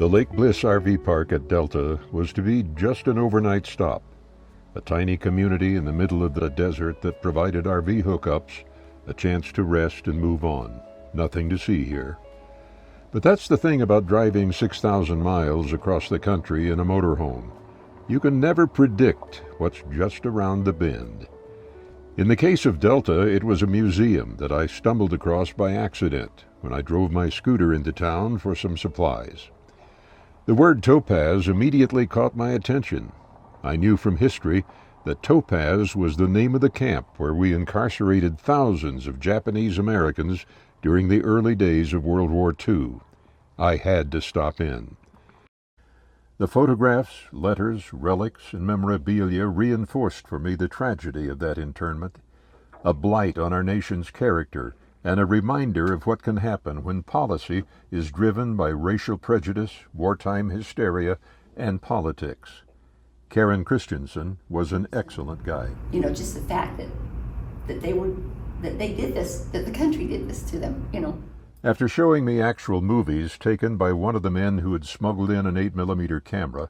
The Lake Bliss RV Park at Delta was to be just an overnight stop, a tiny community in the middle of the desert that provided RV hookups, a chance to rest and move on. Nothing to see here. But that's the thing about driving 6,000 miles across the country in a motorhome. You can never predict what's just around the bend. In the case of Delta, it was a museum that I stumbled across by accident when I drove my scooter into town for some supplies. The word Topaz immediately caught my attention. I knew from history that Topaz was the name of the camp where we incarcerated thousands of Japanese Americans during the early days of World War II. I had to stop in. The photographs, letters, relics, and memorabilia reinforced for me the tragedy of that internment, a blight on our nation's character, and a reminder of what can happen when policy is driven by racial prejudice, wartime hysteria, and politics. Karen Christensen was an excellent guide. Just the fact that they did this, that the country did this to them, After showing me actual movies taken by one of the men who had smuggled in an 8mm camera,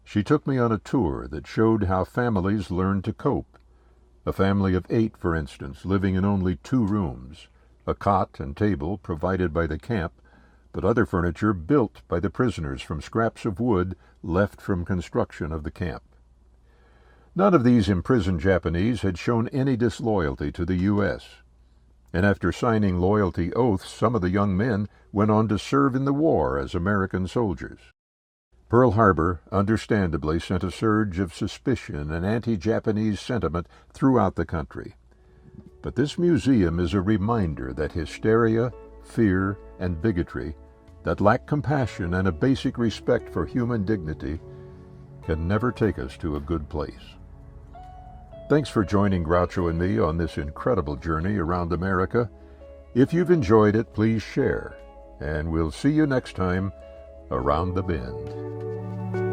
she took me on a tour that showed how families learned to cope. A family of 8, for instance, living in only 2 rooms, a cot and table provided by the camp, but other furniture built by the prisoners from scraps of wood left from construction of the camp. None of these imprisoned Japanese had shown any disloyalty to the U.S., and after signing loyalty oaths, some of the young men went on to serve in the war as American soldiers. Pearl Harbor understandably sent a surge of suspicion and anti-Japanese sentiment throughout the country. But this museum is a reminder that hysteria, fear, and bigotry that lack compassion and a basic respect for human dignity can never take us to a good place. Thanks for joining Groucho and me on this incredible journey around America. If you've enjoyed it, please share, and we'll see you next time around the bend.